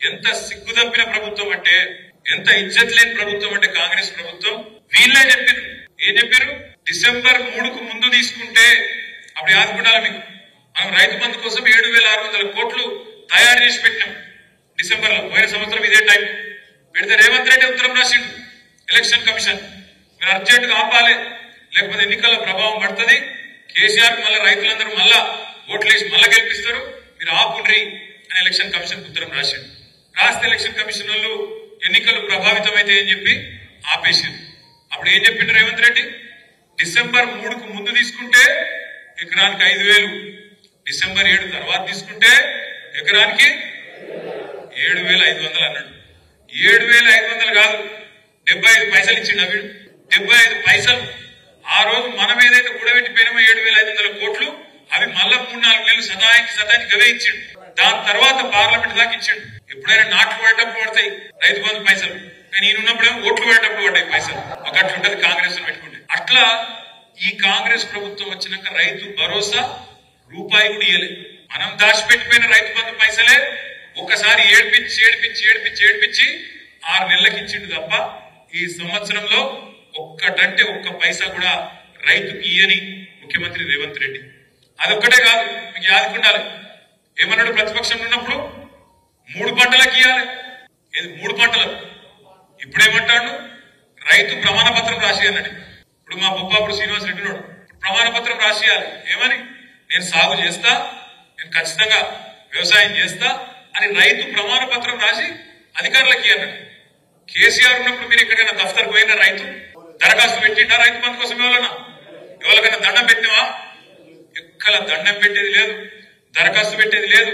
ఎంత సిగ్గుదప్పిన ప్రభుత్వం అంటే, ఎంత ఇజ్జత్ లేని ప్రభుత్వం అంటే కాంగ్రెస్ ప్రభుత్వం. వీళ్ళే చెప్పారు. ఏం చెప్పారు? డిసెంబర్ 3కు ముందు తీసుకుంటే అప్పుడు ఆదుకుంటారా మీకు? మనం రైతు బంధు కోసం 7,600 కోట్లు తయారు చేసి పెట్టినాం డిసెంబర్ లో. పోయిన సంవత్సరం ఇదే టైం పెడితే రేవంత్ రెడ్డి ఉత్తరం రాసిండు ఎలక్షన్ కమిషన్, మీరు అర్జెంటుగా ఆపాలి, లేకపోతే ఎన్నికల ప్రభావం పడుతుంది, కేసీఆర్ మళ్ళీ రైతులందరూ మళ్ళా ఓట్లేసి మళ్ళా గెలిపిస్తారు, మీరు ఆపుండ్రి అని ఎలక్షన్ కమిషన్ ఉత్తరం రాసిండు. రాస్తే ఎలక్షన్ కమిషన్ వాళ్ళు ఎన్నికలు ప్రభావితమైతే అని చెప్పి ఆపేసింది. అప్పుడు ఏం చెప్పిండు రేవంత్ రెడ్డి? డిసెంబర్ 3కు ముందు తీసుకుంటే ఎకరానికి 5,000, డిసెంబర్ 7 తర్వాత తీసుకుంటే ఎకరానికి 7,500 అన్నాడు. 7,500 కాదు, 75 పైసలు ఇచ్చిండు. అవి 75 పైసలు ఆ రోజు మనం ఏదైతే కూడబెట్టిపోయినామో 7,500 కోట్లు, అవి మళ్ళా 3-4 నెలలు సదానికి గవే ఇచ్చిండు. దాని తర్వాత పార్లమెంట్ దాకా ఇచ్చిండు. ఎప్పుడైనా నాట్లు పడేటప్పుడు పడతాయి రైతు బంధు పైసలు, కానీ ఈయనున్నప్పుడేమో ఓట్లు పడేటప్పుడు పడ్డాయి పైసలు. ఒక అట్లుంటది కాంగ్రెస్ పెట్టుకుంటే. అట్లా ఈ కాంగ్రెస్ ప్రభుత్వం వచ్చినాక రైతు భరోసా రూపాయి కూడా ఇయ్యలే. మనం దాచిపెట్టిపోయిన రైతు బంధు పైసలే ఒక్కసారి ఏడిపించి 6 నెలలకు ఇచ్చిండు తప్ప ఈ సంవత్సరంలో ఒక్కటంటే ఒక్క పైసా కూడా రైతుకి ఇయ్యని ముఖ్యమంత్రి రేవంత్ రెడ్డి. అదొక్కటే కాదు, మీకు యాదుకుండాలి. ఏమన్నాడు ప్రతిపక్షంలో ఉన్నప్పుడు? 3 పంటలకు ఇయ్యాలి. ఇది 3 పంటలకు. ఇప్పుడేమంటాడు? రైతు ప్రమాణ పత్రం రాసి అన్నాడు. ఇప్పుడు మా బొప్పాపుడు శ్రీనివాస్ రెడ్డి ఉన్నాడు, ప్రమాణ పత్రం రాసియాలి. ఏమని? నేను సాగు చేస్తా, నేను ఖచ్చితంగా వ్యవసాయం చేస్తా అని రైతు ప్రమాణ పత్రం రాసి అధికారులకి అన్నాడు. కేసీఆర్ ఉన్నప్పుడు మీరు ఎక్కడైనా దఫ్తర్ పోయినా రైతు దరఖాస్తు పెట్టిండా రైతు బంధు కోసం? ఎవరికైనా దండం పెట్టినావా? ఎక్కడ దండం పెట్టేది లేదు, దరఖాస్తు పెట్టేది లేదు.